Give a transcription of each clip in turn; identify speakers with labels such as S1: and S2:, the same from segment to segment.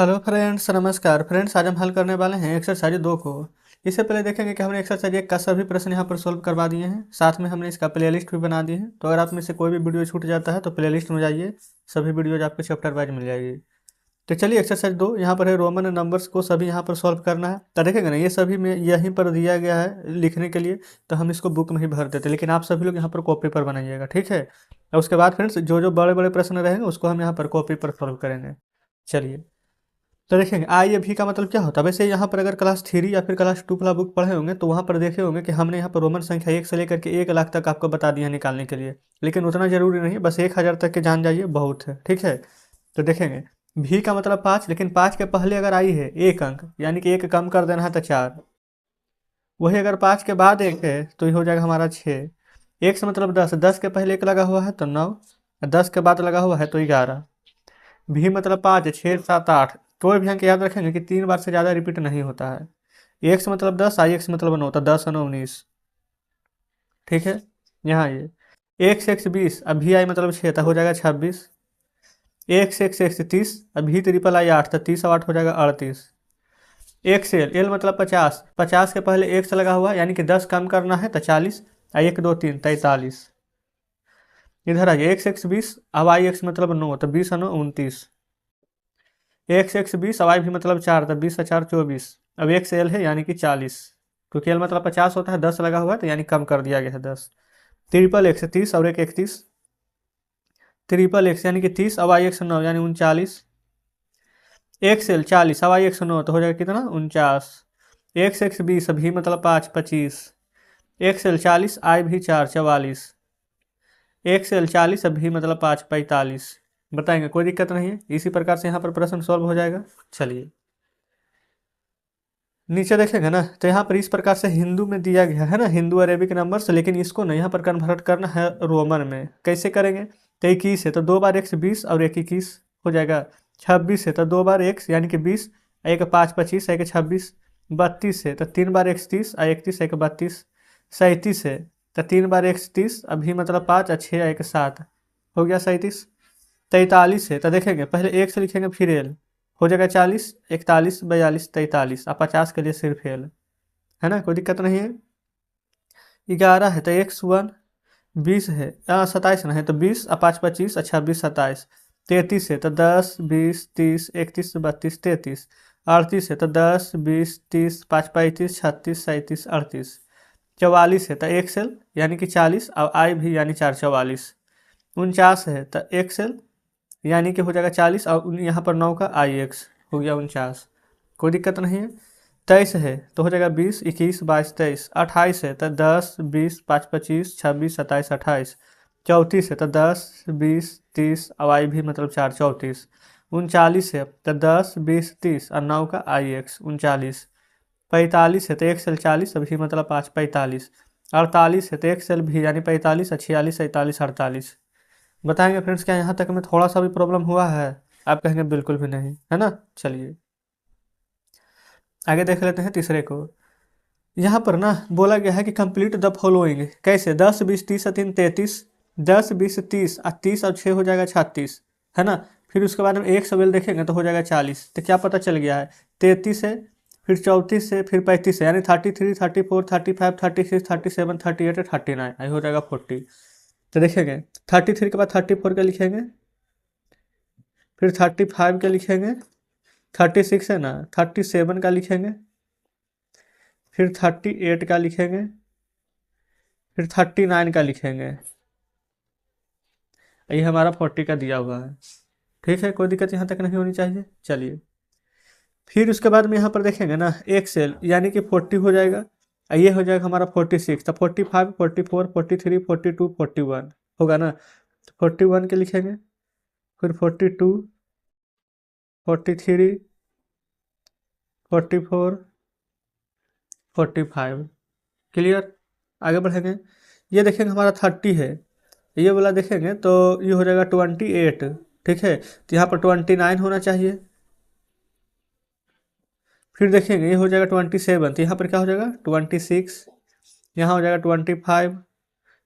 S1: Hello friends, नमस्कार friends. आज हम हल करने वाले हैं एक्सरसाइज 2 को। इससे पहले देखेंगे कि हमने एक्सरसाइज 1 का सभी प्रश्न यहाँ पर सॉल्व करवा दिए हैं, साथ में हमने इसका प्लेलिस्ट भी बना दी है। तो अगर आप में से कोई भी वीडियो छूट जाता है तो प्लेलिस्ट में जाइए, सभी वीडियोज आपको चैप्टर वाइज मिल जाएगी। तो चलिए एक्सरसाइज 2 यहाँ पर है, रोमन नंबर्स को सभी यहाँ पर सॉल्व करना है। तो देखेंगे ना, ये सभी में यहीं पर दिया गया है लिखने के लिए, तो हम इसको बुक में ही भर देते हैं, लेकिन आप सभी लोग यहाँ पर कॉपी पर बनाइएगा, ठीक है। और उसके बाद फ्रेंड्स जो जो बड़े बड़े प्रश्न रहेंगे उसको हम यहाँ पर कॉपी पर सॉल्व करेंगे। चलिए तो देखेंगे आई ए भी का मतलब क्या होता है। वैसे यहाँ पर अगर क्लास 3 या फिर क्लास 2 वाला बुक पढ़े होंगे तो वहाँ पर देखे होंगे कि हमने यहाँ पर रोमन संख्या 1 से लेकर के 1 लाख तक आपको बता दिया निकालने के लिए, लेकिन उतना जरूरी नहीं है, बस 1000 तक के जान जाइए बहुत है, ठीक है। तो देखेंगे भी का मतलब 5, लेकिन 5 के पहले अगर आई है 1 अंक यानी कि 1 कम कर देना है तो 4। वही अगर 5 के बाद 1 है तो ये हो जाएगा हमारा 6। 1 से मतलब 10, 10 के पहले 1 लगा हुआ है तो 9, 10 के बाद लगा हुआ है तो 11। भी मतलब 5, 6, 7, 8। कोई भी अंक याद रखेंगे कि 3 बार से ज़्यादा रिपीट नहीं होता है। एक से मतलब 10, आई एक से मतलब 9, तो 10 और 9 19, ठीक है। यहाँ ये 1 से 1 20, अब भी आई मतलब 6 तो हो जाएगा 26। 1 से 1 30, अब भी ट्रिपल आई 8 तो 30 और 8 हो जाएगा 38। एक से एल मतलब 50, 50 के पहले 1 से लगा हुआ यानी कि 10 कम करना है तो 40, 1 2 3 43। इधर आइए 1 से 1 20, अब आई एक्स मतलब 9 तो 20 और 9 29। 1 से 1 20, अब आई भी मतलब 4 तो 20 और 4 24। अब 1 से एल है यानी कि 40, क्योंकि एल मतलब 50 होता है, 10 लगा हुआ है तो यानी कम कर दिया गया है 10। ट्रिपल एक्स 30 और 1 31, ट्रिपल एक्स यानी कि 30, अब आई 109 यानी 39। 1 से एल 40, अब आई 109 तो हो जाएगा कितना 49। 1 से 1 20, भी मतलब 5 25। 1 से एल 40, आई भी 4 44। 1 से एल 40, भी मतलब 5 45। बताएंगे, कोई दिक्कत नहीं है। इसी प्रकार से यहाँ पर प्रश्न सॉल्व हो जाएगा। चलिए नीचे देखेंगे ना, तो यहाँ पर इस प्रकार से हिंदू में दिया गया है ना, हिंदू अरेबिक नंबर्स, लेकिन इसको ना यहाँ पर कन्वर्ट करना है रोमन में। कैसे करेंगे, तो 21 है तो 2 बार x 20 और 1 21 हो जाएगा। 26 है तो 2 बार x यानी कि 20, 1 5 25, 1 26। 32 है तो 3 बार x 30 और 31, 1 32। 37 है तो 3 बार x 30, अभी मतलब 5 और 6 1 7 हो गया 37। 43 है तो देखेंगे पहले 1 से लिखेंगे फिर एल, हो जाएगा 40, 41 42 43, अब 50 के लिए सिर्फ एल है ना, कोई दिक्कत नहीं है। 11 है तो x1, 20 है 27 ना है तो 20 और 5 25 और 26 27। 33 है तो 10 20 30 31 32 33। 38 है तो 10 20 30 5 35 36 37 38। 44 है तो एक्सएल यानी कि 40 और आई भी यानी 4 44। 49 है तो एक्सएल यानी कि हो जाएगा 40 और यहाँ पर 9 का आई एक्स हो गया 49, कोई दिक्कत नहीं है। 23 है तो हो जाएगा 20 21 22 23। 28 है तो 10 20 5 25 26 27 28। 34 है तो 10 20 30 और आई भी मतलब 4 34। 39 है तो 10 20 30 और 9 का आई एक्स 39। 45 है तो एक सेल 40, अभी मतलब 5 45। 48 है तो एक सेल भी यानी 45 और 46 47 48। बताएंगे फ्रेंड्स, क्या यहाँ तक में थोड़ा सा भी प्रॉब्लम हुआ है? आप कहेंगे बिल्कुल भी नहीं, है ना। चलिए आगे देख लेते हैं तीसरे को। यहाँ पर ना बोला गया है कि कंप्लीट द फॉलोइंग। कैसे, 10 20 30 और 3 33। 10 20 30 और 30 और 6 हो जाएगा 36, है ना। फिर उसके बाद में एक सवेल देखेंगे तो हो जाएगा 40। तो क्या पता चल गया है, 33 है फिर 34 है फिर 35 है यानी 33 34 35 36 37 38 39, आई हो जाएगा 40। तो देखेंगे 33 के बाद 34 का लिखेंगे, फिर 35 का लिखेंगे, 36 है ना 37 का लिखेंगे, फिर 38 का लिखेंगे, फिर 39 का लिखेंगे। ये हमारा 40 का दिया हुआ है, ठीक है, कोई दिक्कत यहाँ तक नहीं होनी चाहिए। चलिए फिर उसके बाद में यहाँ पर देखेंगे ना एक्सेल यानी कि 40 हो जाएगा, और ये हो जाएगा हमारा 46। तो 45 44 43 42 41 होगा ना। तो 41 के लिखेंगे, फिर 42 43 44 45। क्लियर, आगे बढ़ेंगे। ये देखेंगे हमारा 30 है, ये वाला देखेंगे तो ये हो जाएगा 28, ठीक है। तो यहाँ पर 29 होना चाहिए। फिर देखेंगे ये हो जाएगा 27, तो यहाँ पर क्या हो जाएगा 26। यहाँ हो जाएगा 25,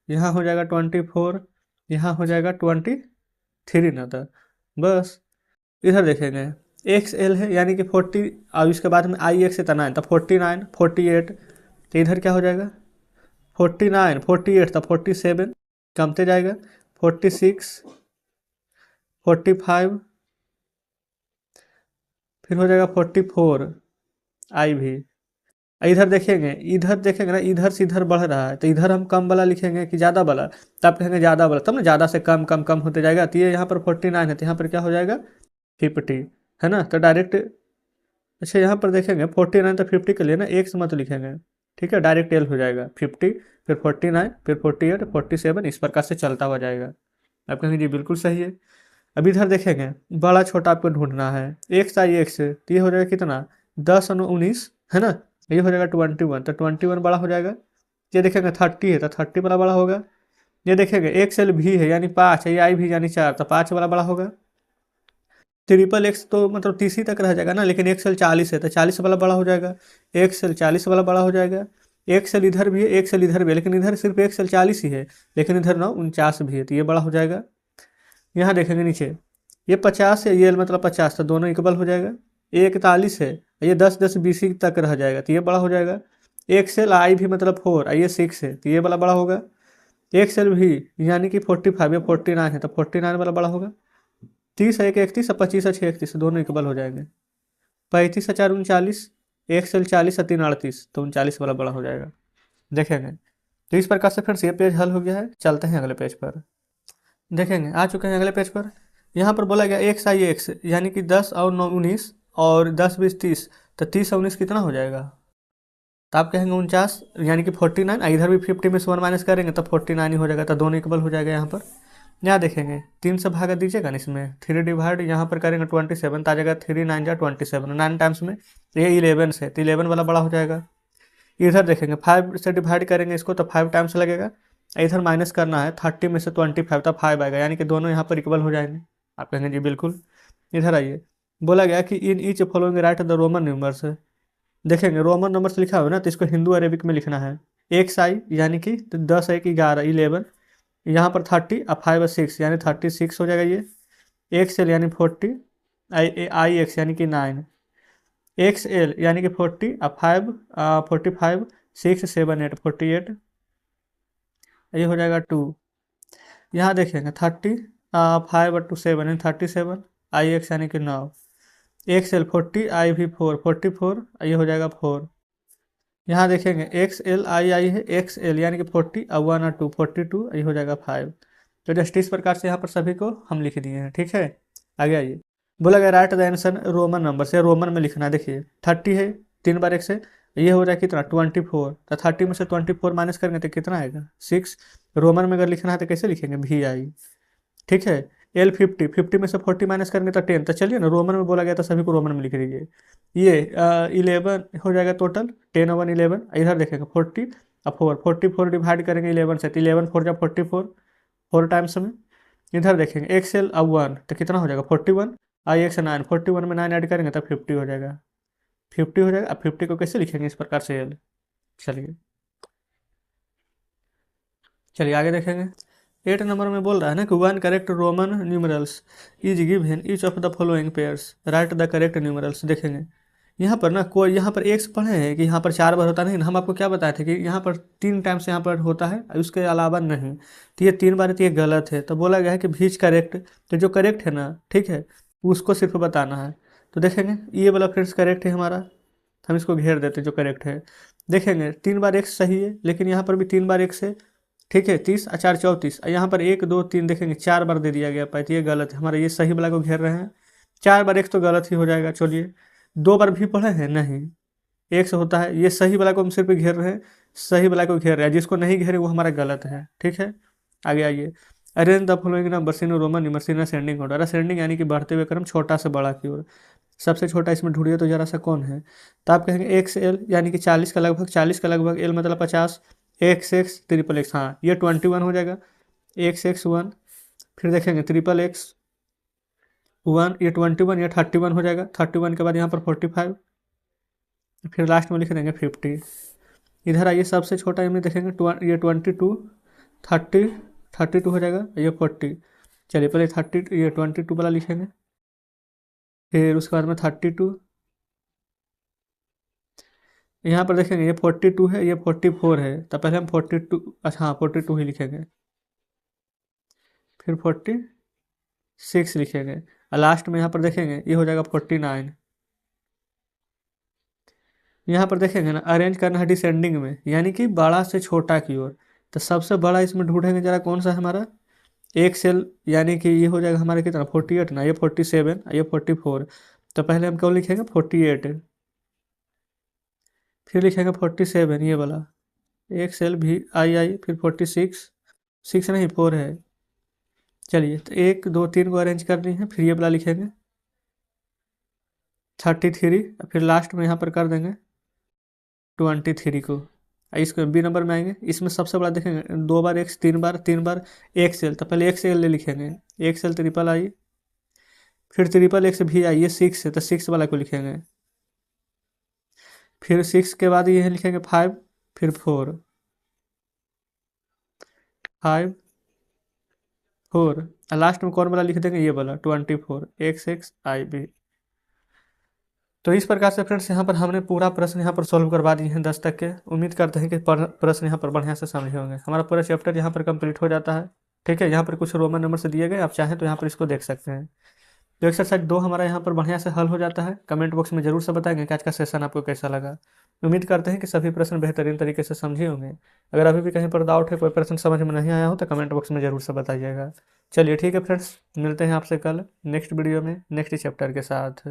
S1: यहाँ हो जाएगा 24, यहाँ हो जाएगा 23 ना। था बस इधर देखेंगे एक्स एल है यानी कि 40, और इसके बाद में आई एक्स इतना है तो 49 48, तो इधर क्या हो जाएगा 49 48, तो 47 कमते जाएगा 46 45, फिर हो जाएगा 44 आई भी। इधर देखेंगे ना, इधर से इधर बढ़ रहा है तो इधर हम कम वाला लिखेंगे कि ज़्यादा वाला, तब कहेंगे ज़्यादा वाला, तब ना ज़्यादा से कम कम कम होते जाएगा। तो ये यहाँ पर 49 है तो यहाँ पर क्या हो जाएगा 50, है ना। तो डायरेक्ट, अच्छा यहाँ पर देखेंगे 49 तो 50 के लिए ना एक से मत लिखेंगे, ठीक है, डायरेक्ट एल हो जाएगा 50, फिर 49, फिर 48 47, इस प्रकार से चलता हुआ जाएगा। आप कहेंगे जी बिल्कुल सही है। अब इधर देखेंगे बड़ा छोटा आपको ढूंढना है, एक्स आई एक्स, तो ये हो जाएगा कितना 10 और 19, है ना, ये हो जाएगा 21, तो 21 बड़ा हो जाएगा। ये देखेंगे 30 है तो 30 वाला बड़ा होगा। ये देखेंगे एक्स एल भी है यानी 5 है, ये आई भी यानी 4, तो 5 वाला बड़ा होगा। ट्रिपल एक्स तो मतलब 30 ही तक रह जाएगा ना, लेकिन एक्स एल 40 है तो 40 वाला बड़ा हो जाएगा, एक्स एल 40 वाला बड़ा हो जाएगा। एक्स एल इधर भी है, एक्स एल इधर भी है, लेकिन इधर सिर्फ एक्स एल 40 ही है, लेकिन इधर ना 49 भी है, तो ये बड़ा हो जाएगा। यहाँ देखेंगे नीचे ये 50 है, ये मतलब 50, तो दोनों इक्वल हो जाएगा। ये 41 है, ये 10 10 20 तक रह जाएगा, तो ये बड़ा हो जाएगा। एक्स एल आई भी मतलब 4, ये 6 है, तो ये वाला बड़ा होगा। एक्स एल भी यानी कि 45 या 49 है तो 49 वाला बड़ा होगा। 30 है 31, 25 है 6 31, दोनों इक्वल हो जाएंगे। 35 4 39, एक्स एल 40 3 38, तो 39 वाला बड़ा हो जाएगा। देखेंगे तो इस प्रकार से फ्रेंड्स ये पेज हल हो गया है। चलते हैं अगले पेज पर। देखेंगे आ चुके हैं अगले पेज पर। यहाँ पर बोला गया एक्स आई एक्स यानी कि 10 और 9 19, और 10 20 30, तो 30 और 19 कितना हो जाएगा, तो आप कहेंगे 49 यानी कि 49, इधर भी 50 में से 1 माइनस करेंगे तो 49 ही हो जाएगा, तो दोनों इक्वल हो जाएगा। यहाँ पर यहाँ देखेंगे 3 से भागा दीजिएगा ना, इसमें 3 डिवाइड यहाँ पर करेंगे 27, तो आ जाएगा 3 9 जा 27, 9 टाइम्स में ये 11 से, तो 11 वाला बड़ा हो जाएगा। इधर देखेंगे 5 से डिवाइड करेंगे इसको तो 5 टाइम्स लगेगा, इधर माइनस करना है 30 में से 25, तो 5 आएगा, यानी कि दोनों यहाँ पर इक्वल हो जाएंगे। आप कहेंगे जी बिल्कुल। इधर आइए, बोला गया कि in each following right the Roman numbers. देखेंगे रोमन नंबर्स लिखा हुआ है ना, तो इसको हिंदू अरेबिक में लिखना है। एक्स आई यानी कि 10 1 11 11, यहाँ पर 30 और 5 6 यानी 36 हो जाएगा। ये एक्स एल यानी 40, आई आई एक्स यानी कि 9, एक्स एल यानी कि 40 और 5 45 6 7 8 48, ये हो जाएगा 2। यहाँ देखेंगे 30 5 और 2 7 यानी 37, आई एक्स यानी कि 9, एक्स एल 40 आई भी 4 44, ये हो जाएगा 4। यहाँ देखेंगे एक्स एल आई आई है, एक्स एल यानी कि 40 और 1 और 2 42, ये हो जाएगा 5। तो जस्ट इस प्रकार से यहाँ पर सभी को हम लिख दिए हैं, ठीक है। आगे आइए, बोला गया right the answer Roman number से, रोमन में लिखना है। देखिए 30 है 3 बार एक्स है, ये हो जाएगा कितना 24, तो 30 में से 24 माइनस करेंगे तो कितना आएगा 6। रोमन में अगर लिखना है तो कैसे लिखेंगे भी आई, ठीक है। एल 50 में से 40 माइनस करेंगे तो 10, तो चलिए ना रोमन में बोला गया तो सभी को रोमन में लिख दीजिए। ये 11 हो जाएगा टोटल, 10 और 1 11, इधर देखेंगे 40 और 4 44 डिवाइड करेंगे 11 से, तो 11 4 जा 44, 4 टाइम्स में। इधर देखेंगे एक्स एल अब 1 तो कितना हो जाएगा 41, आई एक्स 9, 41 में 9 ऐड करेंगे तो 50 हो जाएगा, 50 हो जाएगा। अब 50 को कैसे लिखेंगे इस प्रकार से एल, चलिए चलिए आगे देखेंगे। 8 नंबर में बोल रहा है ना कि 1 correct Roman numerals is given each of the following pairs, right the correct numerals. देखेंगे यहाँ पर ना कोई, यहाँ पर एक्स पढ़े हैं कि यहाँ पर 4 बार होता नहीं, हम आपको क्या बताए थे कि यहाँ पर 3 टाइम्स यहाँ पर होता है, उसके अलावा नहीं, तो ये 3 बार तो ये गलत है। तो बोला गया है कि भीज करेक्ट, तो जो करेक्ट है ना, ठीक है, उसको सिर्फ बताना है। तो देखेंगे ये वाला फ्रेंड्स करेक्ट है हमारा, हम इसको घेर देते हैं जो करेक्ट है। देखेंगे 3 बार एक्स सही है, लेकिन यहाँ पर भी 3 बार एक्स है, ठीक है। 30 और 4 34, यहाँ पर 1 2 3 देखेंगे 4 बार दे दिया गया पाई, तो ये गलत है हमारा, ये सही वाला को घेर रहे हैं। 4 बार एक्स तो गलत ही हो जाएगा। चलिए 2 बार भी पढ़े हैं नहीं, एक्स होता है, ये सही वाला को हम सिर्फ घेर रहे हैं, सही वाला को घेर रहे हैं, जिसको नहीं घेरे वो हमारा गलत है, ठीक है। आगे आइए, arrange the following numbers in Roman numerals in ascending order. Ascending यानी कि बढ़ते हुए क्रम, छोटा से बड़ा की ओर। सबसे छोटा इसमें ढूंढिए तो जरा सा कौन है, तो आप कहेंगे एक्स एल यानी कि 40 का लगभग, 40 का लगभग, एल मतलब 50, एक्स एक्स ट्रिपल एक्स, हाँ ये 21 हो जाएगा, एक्स एक्स 1, फिर देखेंगे ट्रिपल एक्स 1, ये 21, ये 31 हो जाएगा, 31 के बाद यहाँ पर 45, फिर लास्ट में लिख देंगे 50। इधर आइए सबसे छोटा इनमें देखेंगे ये 22, 30 32 हो जाएगा, ये 40। चलिए पहले 30 ये 22 वाला लिखेंगे, फिर उसके बाद में 32, यहाँ पर देखेंगे ये 42 है, ये 44 है, तो पहले हम 42, अच्छा हाँ 42 ही लिखेंगे, फिर 46 लिखेंगे, और लास्ट में यहाँ पर देखेंगे ये हो जाएगा 49। यहाँ पर देखेंगे ना, अरेंज करना है डिसेंडिंग में, यानी कि बड़ा से छोटा की ओर। तो सबसे बड़ा इसमें ढूंढेंगे जरा कौन सा है हमारा, एक सेल, यानी कि ये हो जाएगा हमारे कितना 48 ना, ये 47, ये 44। तो पहले हम कौन लिखेंगे 48, फिर लिखेंगे 47 ये वाला, एक सेल भी आई, फिर 46, 6 नहीं 4 है। चलिए तो 1 2 3 को अरेंज करनी है, फिर ये वाला लिखेंगे 33, फिर लास्ट में यहाँ पर कर देंगे 23 को। इसको बी नंबर में आएंगे, इसमें सबसे बड़ा देखेंगे 2 बार एक्स, 3 बार, 3 बार एक सेल, तो पहले एक सेल ले लिखेंगे, एक सेल ट्रिपल आई, फिर ट्रिपल एक्स भी आई, ये 6 है तो 6 वाला को लिखेंगे, फिर 6 के बाद ये लिखेंगे 5, फिर 4, 5 4, लास्ट में कौन वाला लिख देंगे ये वाला 24, एक्स आई बी। तो इस प्रकार से फ्रेंड्स यहाँ पर हमने पूरा प्रश्न यहाँ पर सॉल्व करवा दिए हैं 10 तक के। उम्मीद करते हैं कि प्रश्न यहाँ पर बढ़िया से समझे होंगे। हमारा पूरा चैप्टर यहाँ पर कंप्लीट हो जाता है। ठीक है, यहाँ पर कुछ रोमन नंबर से दिए गए, आप चाहें तो यहाँ पर इसको देख सकते हैं। तो एक्सरसाइज 2 हमारा यहाँ पर बढ़िया से हल हो जाता है। कमेंट बॉक्स में जरूर से बताएंगे कि आज का सेशन आपको कैसा लगा। उम्मीद करते हैं कि सभी प्रश्न बेहतरीन तरीके से समझे होंगे। अगर अभी भी कहीं पर डाउट है, कोई प्रश्न समझ में नहीं आया हो, तो कमेंट बॉक्स में जरूर से बताइएगा। चलिए ठीक है फ्रेंड्स, मिलते हैं आपसे कल नेक्स्ट वीडियो में नेक्स्ट चैप्टर के साथ।